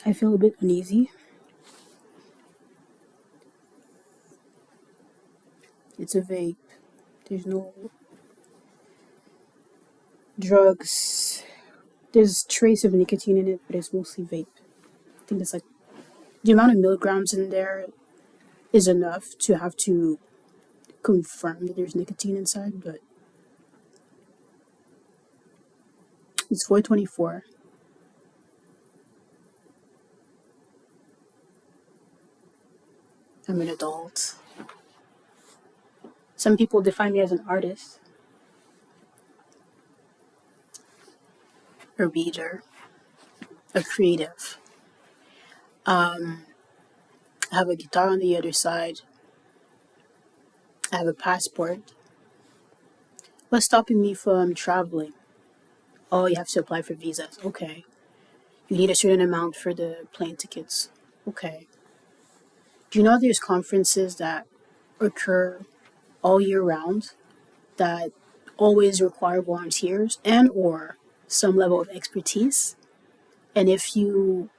I feel a bit uneasy. It's a vape. There's no drugs. There's trace of nicotine in it, but it's mostly vape. I think it's like the amount of milligrams in there is enough to have to confirm that there's nicotine inside, but it's 424. I'm an adult. Some people define me as an artist, a reader, a creative. I have a guitar on the other side. I have a passport. What's stopping me from traveling? Oh, you have to apply for visas. Okay. You need a certain amount for the plane tickets. Okay. Do you know there's conferences that occur all year round that always require volunteers and or some level of expertise? And if you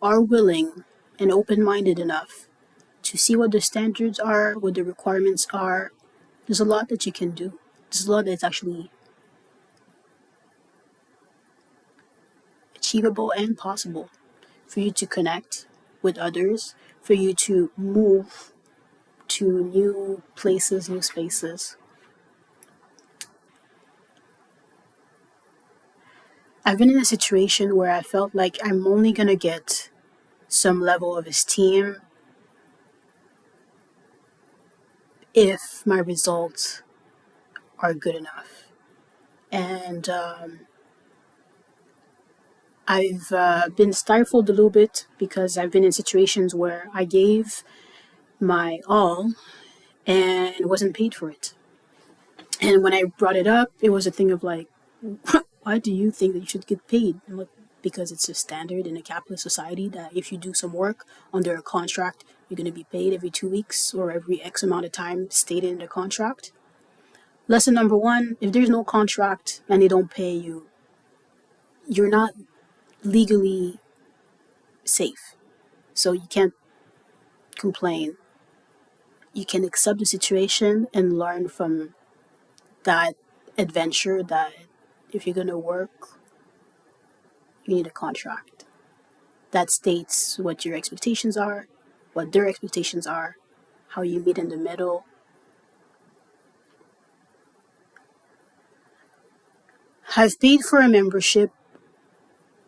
are willing and open-minded enough to see what the standards are, what the requirements are, there's a lot that you can do. There's a lot that's actually achievable and possible for you to connect with others, for you to move to new places, new spaces. I've been in a situation where I felt like I'm only going to get some level of esteem if my results are good enough. And I've been stifled a little bit because I've been in situations where I gave my all and wasn't paid for it. And when I brought it up, it was a thing of like, why do you think that you should get paid? And look, because it's a standard in a capitalist society that if you do some work under a contract, you're going to be paid every 2 weeks or every X amount of time stated in the contract. Lesson number one, if there's no contract and they don't pay you, you're not legally safe. So you can't complain. You can accept the situation and learn from that adventure that if you're going to work, you need a contract that states what your expectations are, what their expectations are, how you meet in the middle. I've paid for a membership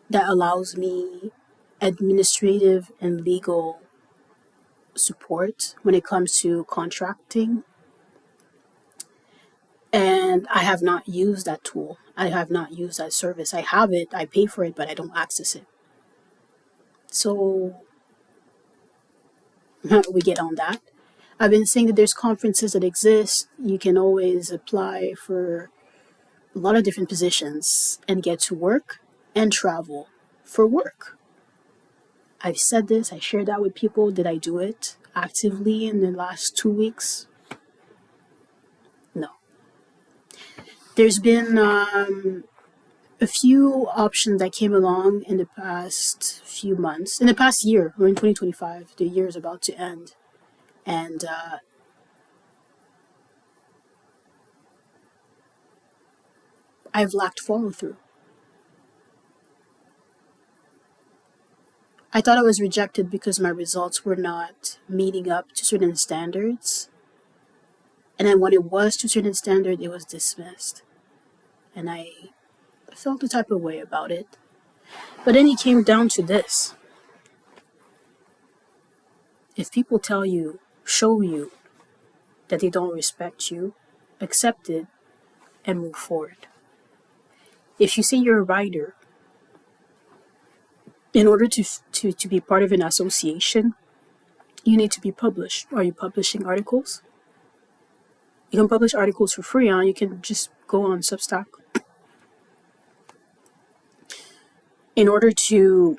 that allows me administrative and legal support when it comes to contracting. And I have not used that tool. I have not used that service. I have it, I pay for it, but I don't access it. So we get on that. I've been saying that there's conferences that exist. You can always apply for a lot of different positions and get to work and travel for work. I've said this, I shared that with people. Did I do it actively in the last 2 weeks? No. There's been a few options that came along in the past few months. In the past year, we're in 2025, the year is about to end. And I've lacked follow through. I thought I was rejected because my results were not meeting up to certain standards. And then when it was to certain standard, it was dismissed. And I felt a type of way about it. But then it came down to this. If people tell you, show you that they don't respect you, accept it and move forward. If you say you're a writer, in order to be part of an association, you need to be published. Are you publishing articles? You can publish articles for free, you can just go on Substack. In order to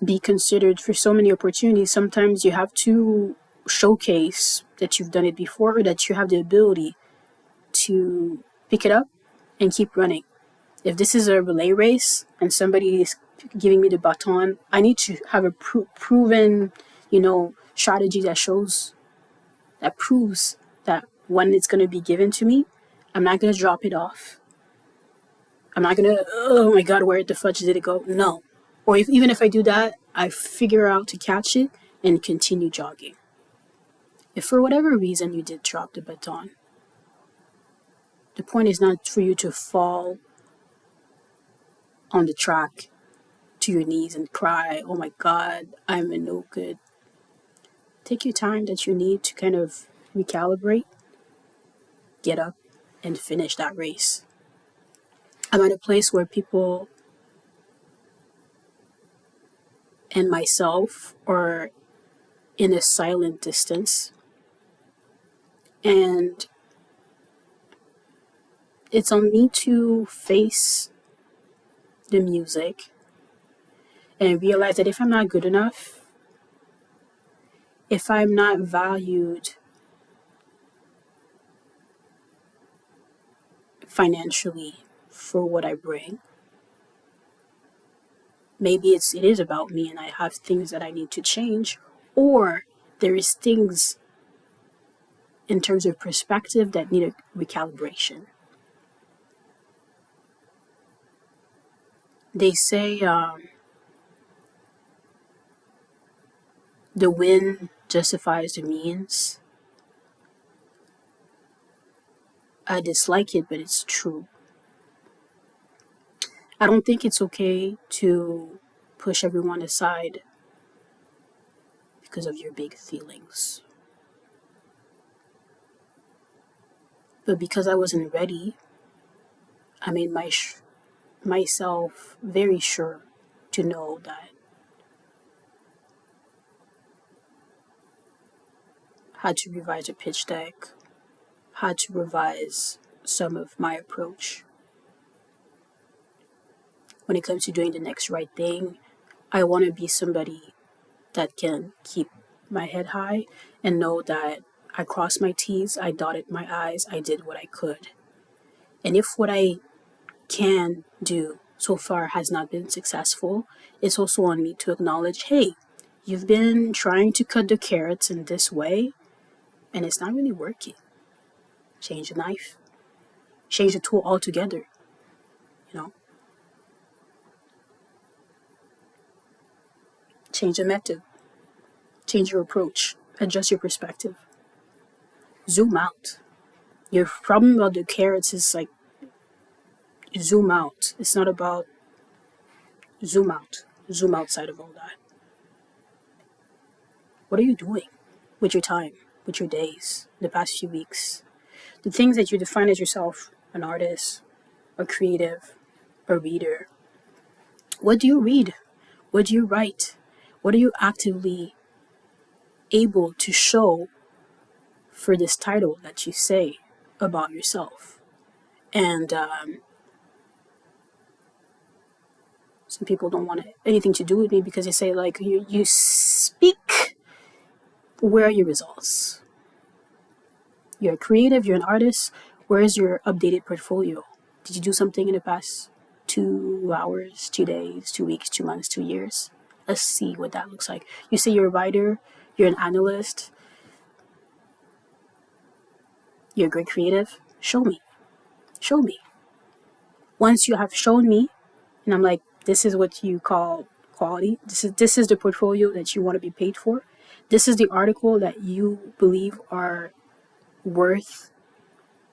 be considered for so many opportunities, sometimes you have to showcase that you've done it before or that you have the ability to pick it up and keep running. If this is a relay race and somebody giving me the baton, I need to have a proven, strategy that proves that when it's going to be given to me, I'm not going to drop it off. I'm not going to, oh my God, where the fudge did it go? No. Or even if I do that, I figure out to catch it and continue jogging. If for whatever reason you did drop the baton, the point is not for you to fall on the track to your knees and cry, oh my God, I'm a no good. Take your time that you need to kind of recalibrate, get up, and finish that race. I'm at a place where people and myself are in a silent distance, and it's on me to face the music and realize that if I'm not good enough, if I'm not valued financially for what I bring, maybe it is about me and I have things that I need to change, or there is things in terms of perspective that need a recalibration. They say the win justifies the means. I dislike it, but it's true. I don't think it's okay to push everyone aside because of your big feelings. But because I wasn't ready, I made myself very sure to know that I had to revise a pitch deck, had to revise some of my approach. When it comes to doing the next right thing, I want to be somebody that can keep my head high and know that I crossed my T's, I dotted my I's, I did what I could. And if what I can do so far has not been successful, it's also on me to acknowledge, hey, you've been trying to cut the carrots in this way, and it's not really working. Change the knife. Change the tool altogether, Change the method. Change your approach. Adjust your perspective. Zoom out. Your problem about the carrots is like, zoom out. It's not about zoom out. Zoom outside of all that. What are you doing with your time, with your days, the past few weeks? The things that you define as yourself, an artist, a creative, a reader. What do you read? What do you write? What are you actively able to show for this title that you say about yourself? And some people don't want anything to do with me because they say, like, you speak. Where are your results? You're a creative, you're an artist. Where is your updated portfolio? Did you do something in the past 2 hours, 2 days, 2 weeks, 2 months, 2 years? Let's see what that looks like. You say you're a writer, you're an analyst, you're a great creative. Show me. Show me. Once you have shown me, and I'm like, this is what you call quality. This is the portfolio that you want to be paid for. This is the article that you believe are worth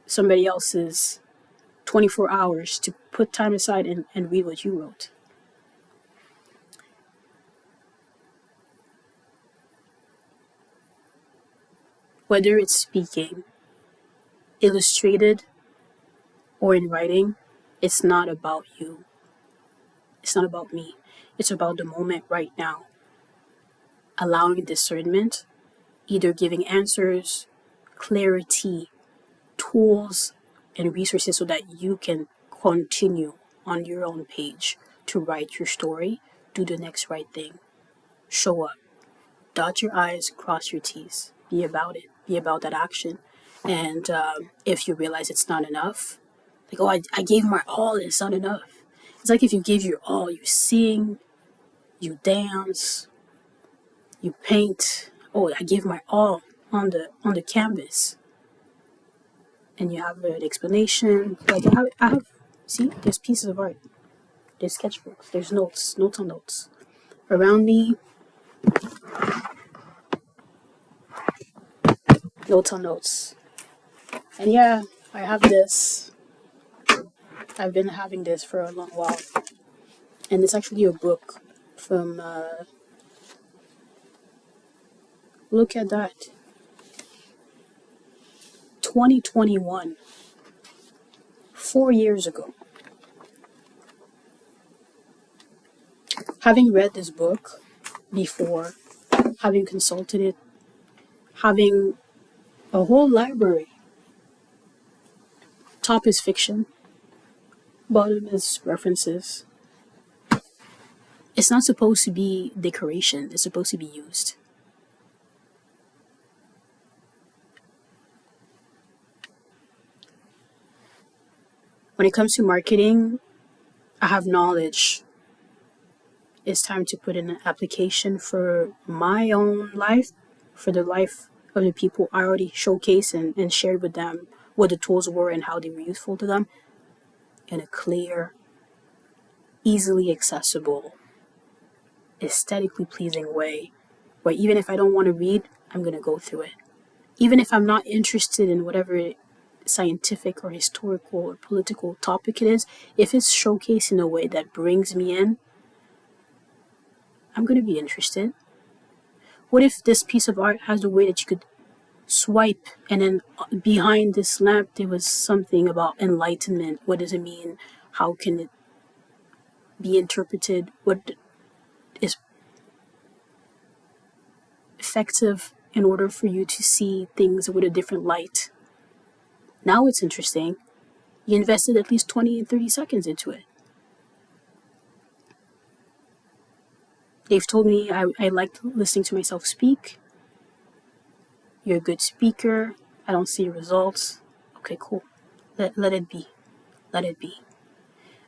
somebody else's 24 hours to put time aside and read what you wrote. Whether it's speaking, illustrated, or in writing, it's not about you. It's not about me. It's about the moment right now. Allowing discernment, either giving answers, clarity, tools, and resources so that you can continue on your own page to write your story, do the next right thing. Show up. Dot your I's, cross your T's. Be about it. Be about that action. And if you realize it's not enough, like, oh, I gave my all, it's not enough. It's like if you gave your all, you sing, you dance, you paint. Oh, I gave my all on the canvas. And you have an explanation. Like I have see, there's pieces of art. There's sketchbooks, there's notes on notes. Around me, notes on notes. And yeah, I have this. I've been having this for a long while. And it's actually a book from, look at that, 2021, 4 years ago. Having read this book before, having consulted it, having a whole library. Top is fiction, bottom is references. It's not supposed to be decoration, it's supposed to be used. When it comes to marketing, I have knowledge. It's time to put in an application for my own life, for the life of the people I already showcased and shared with them what the tools were and how they were useful to them in a clear, easily accessible, aesthetically pleasing way, where even if I don't want to read, I'm going to go through it. Even if I'm not interested in whatever scientific or historical or political topic it is, if it's showcased in a way that brings me in, I'm going to be interested. What if this piece of art has a way that you could swipe and then behind this lamp there was something about enlightenment? What does it mean? How can it be interpreted? What is effective in order for you to see things with a different light? Now it's interesting. You invested at least 20 and 30 seconds into it. They've told me I liked listening to myself speak. You're a good speaker. I don't see results. Okay, cool. Let it be. Let it be.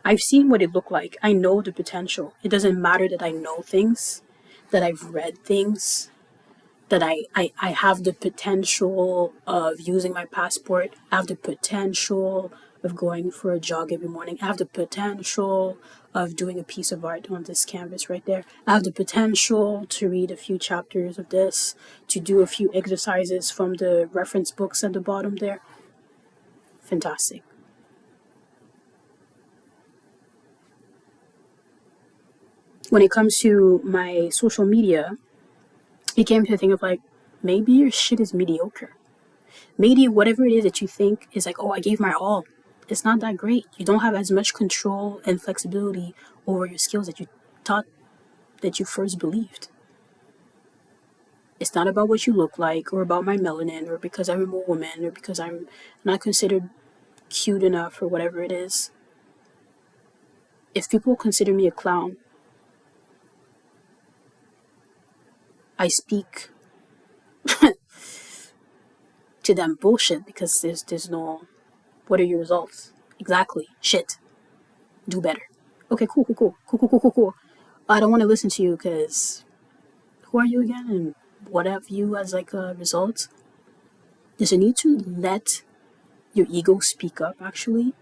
I've seen what it looked like. I know the potential. It doesn't matter that I know things, that I've read things, that I have the potential of using my passport. I have the potential of going for a jog every morning. I have the potential of doing a piece of art on this canvas right there. I have the potential to read a few chapters of this, to do a few exercises from the reference books at the bottom there. Fantastic. When it comes to my social media, it came to a thing of like, maybe your shit is mediocre. Maybe whatever it is that you think is like, oh, I gave my all, it's not that great. You don't have as much control and flexibility over your skills that you thought that you first believed. It's not about what you look like or about my melanin or because I'm a woman or because I'm not considered cute enough or whatever it is. If people consider me a clown, I speak to them bullshit because there's no, what are your results? Exactly. Shit. Do better. Okay, cool. I don't want to listen to you because who are you again? And what have you as like a result? There's a need to let your ego speak up actually.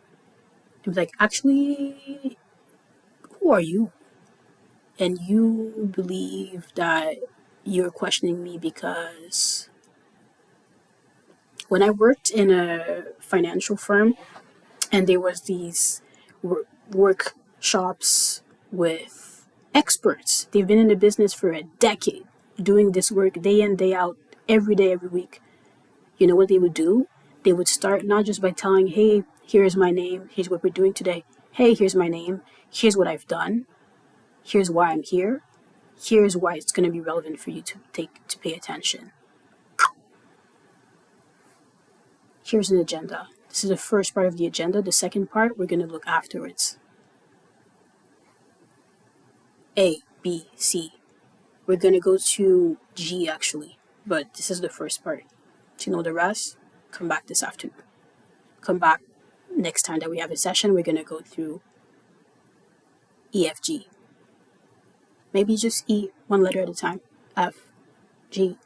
And be like, actually, who are you? And you believe that you're questioning me because when I worked in a financial firm and there was these workshops with experts, they've been in the business for a decade, doing this work day in, day out, every day, every week. You know what they would do? They would start not just by telling, hey, here's my name, here's what we're doing today. Hey, here's my name, here's what I've done, here's why I'm here, here's why it's going to be relevant for you to pay attention. Here's an agenda. This is the first part of the agenda. The second part, we're going to look afterwards. A, B, C. We're going to go to G actually, but this is the first part. To know the rest, come back this afternoon. Come back next time that we have a session. We're going to go through EFG. Maybe just E, one letter at a time. F, G.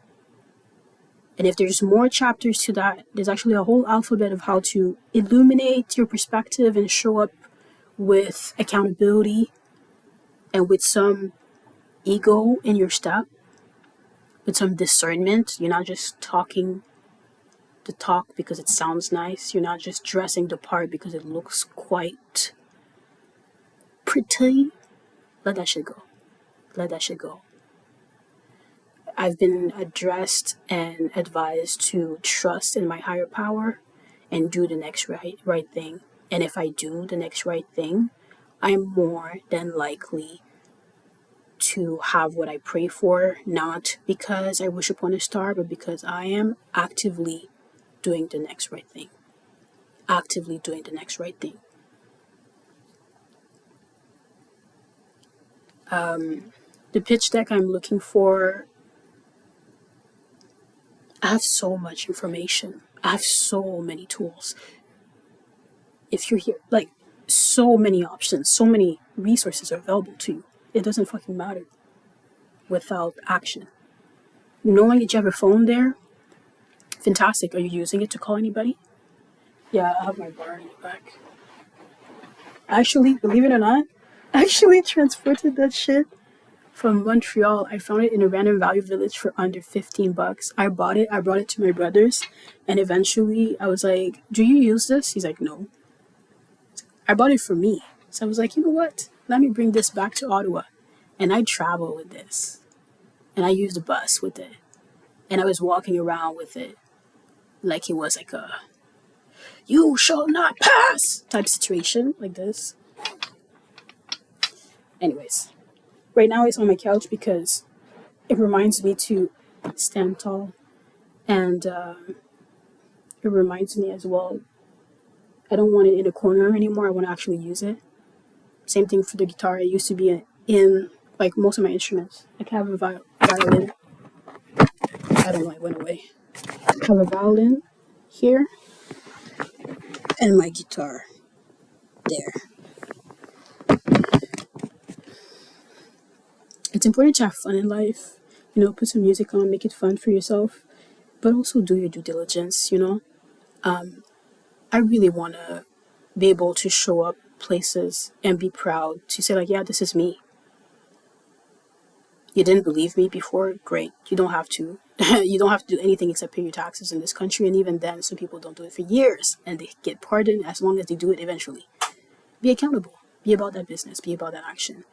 And if there's more chapters to that, there's actually a whole alphabet of how to illuminate your perspective and show up with accountability and with some ego in your step, with some discernment. You're not just talking the talk because it sounds nice. You're not just dressing the part because it looks quite pretty. Let that shit go. Let that shit go. I've been addressed and advised to trust in my higher power and do the next right thing. And if I do the next right thing, I'm more than likely to have what I pray for, not because I wish upon a star, but because I am actively doing the next right thing. Actively doing the next right thing. The pitch deck I'm looking for, I have so much information. I have so many tools. If you're here, like, so many options, so many resources are available to you. It doesn't fucking matter without action. Knowing that you have a phone there, fantastic. Are you using it to call anybody? Yeah, I have my bar in the back. Actually, believe it or not, I actually transported that shit from Montreal. I found it in a random value village for under $15. I bought it. I brought it to my brother's, and eventually I was like, "Do you use this?" He's like, "No." I bought it for me. So I was like, you know what? Let me bring this back to Ottawa. And I travel with this. And I use the bus with it. And I was walking around with it like it was like a "you shall not pass" type situation, like this. Anyways, right now it's on my couch because it reminds me to stand tall. And it reminds me as well, I don't want it in a corner anymore. I want to actually use it. Same thing for the guitar. It used to be in like most of my instruments. Like I have a violin. I don't know, it went away. I have a violin here and my guitar there. It's important to have fun in life. Put some music on, make it fun for yourself, but also do your due diligence. I really want to be able to show up places and be proud to say like, yeah, this is me. You didn't believe me before? Great. You don't have to. You don't have to do anything except pay your taxes in this country. And even then, some people don't do it for years and they get pardoned as long as they do it eventually. Be accountable. Be about that business. Be about that action.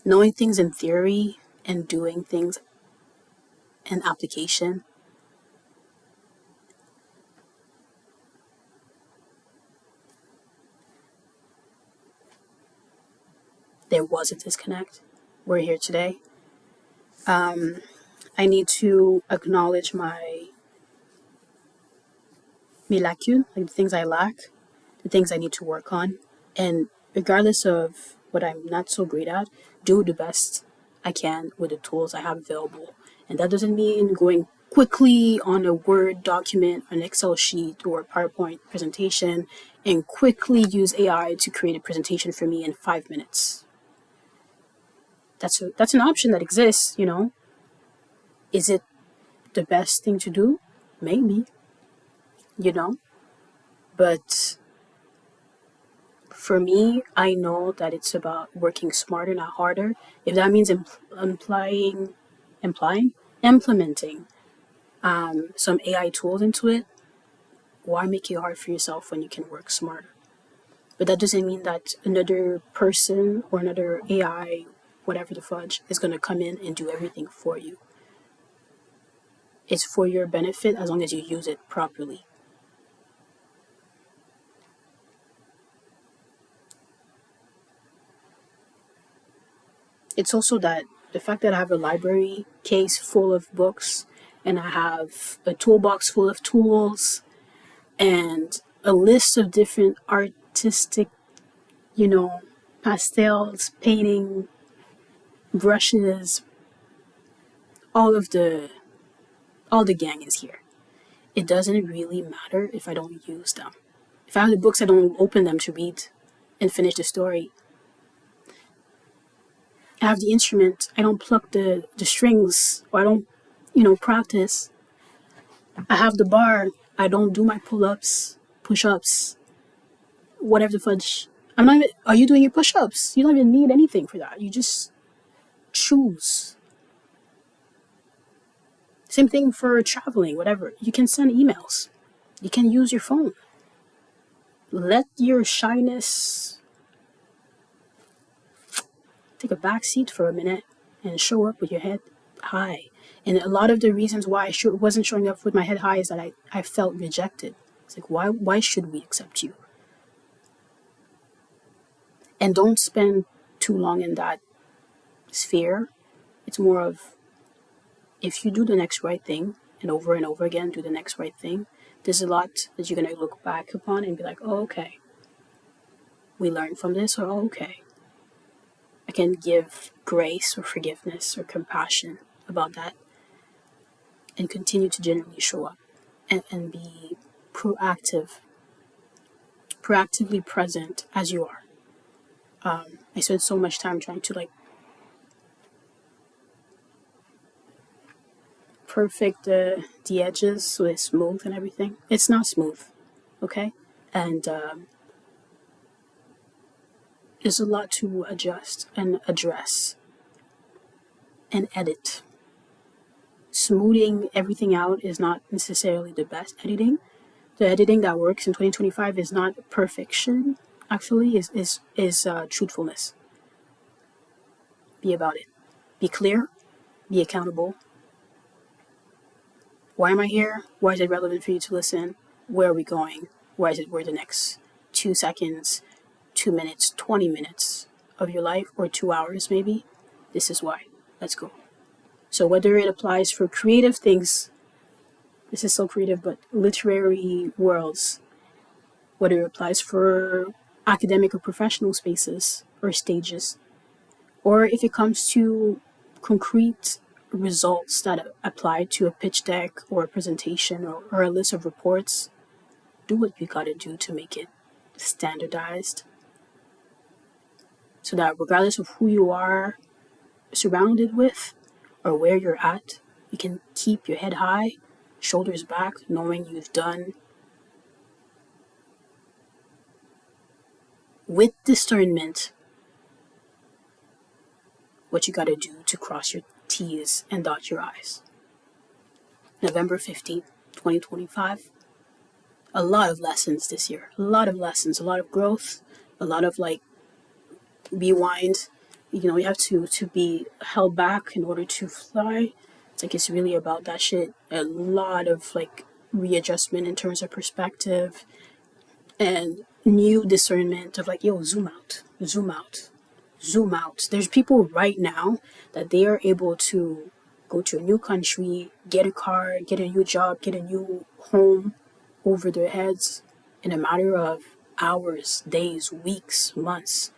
Knowing things in theory and doing things in application. There was a disconnect. We're here today. I need to acknowledge my lacunes, like the things I lack, the things I need to work on. And regardless of what I'm not so great at, do the best I can with the tools I have available. And that doesn't mean going quickly on a Word document, an Excel sheet, or a PowerPoint presentation and quickly use AI to create a presentation for me in 5 minutes. That's an option that exists, Is it the best thing to do? Maybe, But for me, I know that it's about working smarter, not harder. If that means implementing some AI tools into it, why make it hard for yourself when you can work smarter? But that doesn't mean that another person or another AI, whatever the fudge, is going to come in and do everything for you. It's for your benefit as long as you use it properly. It's also that the fact that I have a library case full of books and I have a toolbox full of tools and a list of different artistic, pastels, painting, brushes, all of the All the gang is here. It doesn't really matter if I don't use them. If I have the books, I don't open them to read and finish the story. I have the instrument, I don't pluck the strings, or I don't, practice. I have the bar, I don't do my pull-ups, push-ups, whatever the fudge. I'm not even, are you doing your push-ups? You don't even need anything for that. You just choose. Same thing for traveling, whatever. You can send emails. You can use your phone. Let your shyness take a back seat for a minute and show up with your head high. And a lot of the reasons why I wasn't showing up with my head high is that I felt rejected. It's like, why should we accept you? And don't spend too long in that sphere. It's more of, if you do the next right thing and over again do the next right thing, there's a lot that you're going to look back upon and be like, oh, okay. We learned from this, or oh, okay. I can give grace or forgiveness or compassion about that and continue to genuinely show up and be proactively present as you are. I spent so much time trying to perfect the edges so it's smooth and everything. It's not smooth, okay? And there's a lot to adjust and address and edit. Smoothing everything out is not necessarily the best editing. The editing that works in 2025 is not perfection, actually, is truthfulness. Be about it. Be clear. Be accountable. Why am I here? Why is it relevant for you to listen? Where are we going? Why is it worth the next 2 seconds, 2 minutes, 20 minutes of your life, or 2 hours maybe? This is why. Let's go. So whether it applies for creative things, this is so creative, but literary worlds, whether it applies for academic or professional spaces or stages, or if it comes to concrete results that apply to a pitch deck or a presentation or a list of reports, do what you gotta do to make it standardized, so that regardless of who you are surrounded with or where you're at, you can keep your head high, shoulders back, knowing you've done with discernment what you gotta do to cross your T's and dot your I's. November 15th, 2025. A lot of lessons this year. A lot of lessons, a lot of growth, a lot of rewind. You have to be held back in order to fly. It's really about that shit. A lot of readjustment in terms of perspective and new discernment of yo, zoom out, zoom out, zoom out. There's people right now that they are able to go to a new country, get a car, get a new job, get a new home over their heads in a matter of hours, days, weeks, months.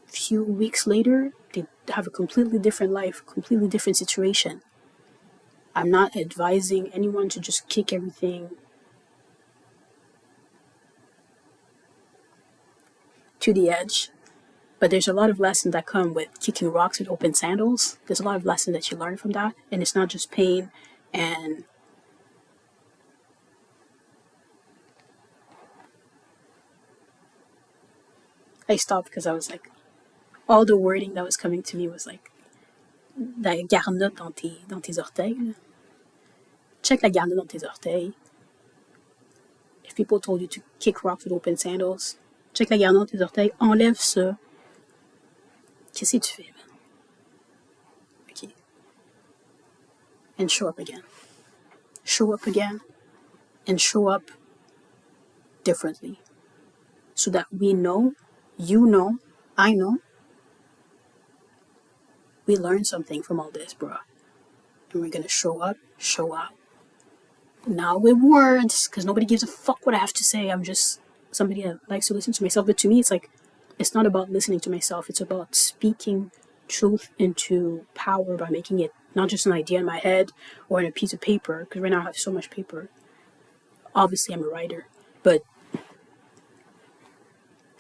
Few weeks later, they have a completely different life, completely different situation. I'm not advising anyone to just kick everything to the edge, but there's a lot of lessons that come with kicking rocks with open sandals. There's a lot of lessons that you learn from that, and it's not just pain and I stopped because I was all the wording that was coming to me was la garnotte dans tes orteils. Check la garnotte dans tes orteils. If people told you to kick rocks with open sandals, check la garnotte dans tes orteils, enlève ça. Qu'est-ce que tu fais, man? Okay. And show up again. Show up again. And show up differently. So that we know, you know, I know, we learned something from all this, bro. And we're gonna show up, show out. Not with words, because nobody gives a fuck what I have to say. I'm just somebody that likes to listen to myself. But to me, it's not about listening to myself. It's about speaking truth into power by making it not just an idea in my head or in a piece of paper, because right now I have so much paper. Obviously, I'm a writer, but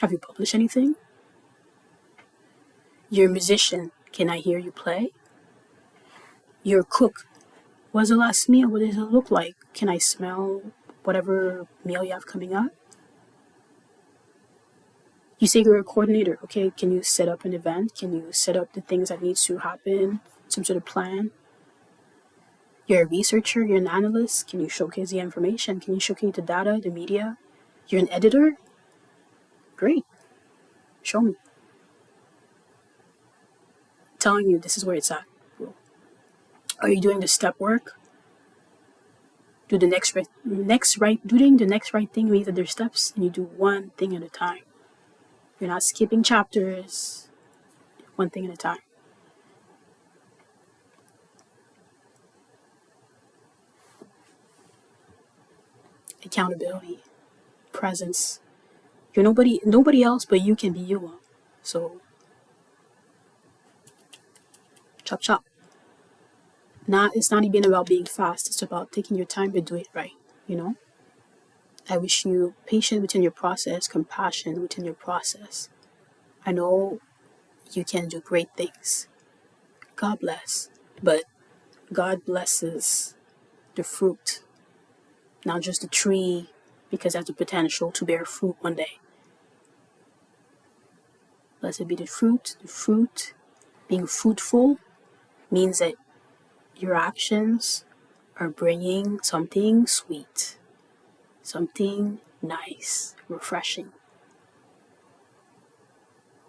have you published anything? You're a musician. Can I hear you play? You're a cook. What's the last meal? What does it look like? Can I smell whatever meal you have coming up? You say you're a coordinator. Okay, can you set up an event? Can you set up the things that needs to happen? Some sort of plan? You're a researcher. You're an analyst. Can you showcase the information? Can you showcase the data, the media? You're an editor? Great. Show me. I'm telling you, this is where it's at. Are you doing the step work? Do the doing the next right thing means that there's steps, and you do one thing at a time. You're not skipping chapters, one thing at a time. Accountability, presence. You're nobody else but you can be you. So, chop chop. It's not even about being fast. It's about taking your time to do it right. I wish you patience within your process, compassion within your process. I know you can do great things. God bless. But God blesses the fruit, not just the tree, because it has the potential to bear fruit one day. Blessed be the fruit. The fruit, being fruitful, means that your actions are bringing something sweet, something nice, refreshing.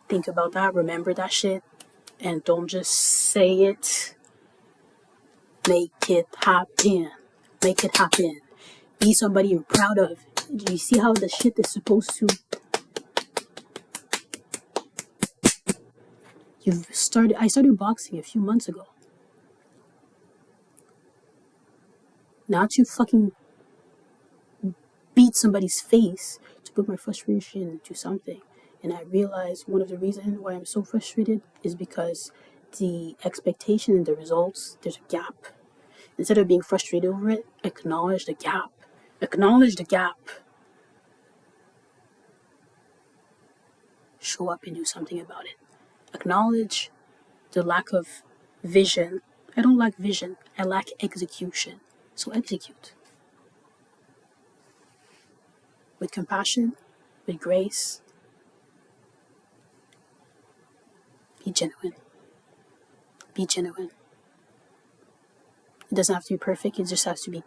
Think about that, remember that shit, and don't just say it. Make it happen. Make it happen. Be somebody you're proud of. Do you see how the shit is supposed to... I started boxing a few months ago. Not to fucking beat somebody's face, to put my frustration into something. And I realized one of the reasons why I'm so frustrated is because the expectation and the results, there's a gap. Instead of being frustrated over it, acknowledge the gap. Acknowledge the gap. Show up and do something about it. Acknowledge the lack of vision. I don't lack vision. I lack execution. So execute. With compassion, with grace. Be genuine. Be genuine. It doesn't have to be perfect. It just has to be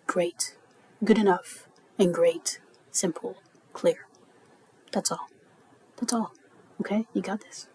great. Good enough and great. Simple. Clear. That's all. That's all. Okay? You got this.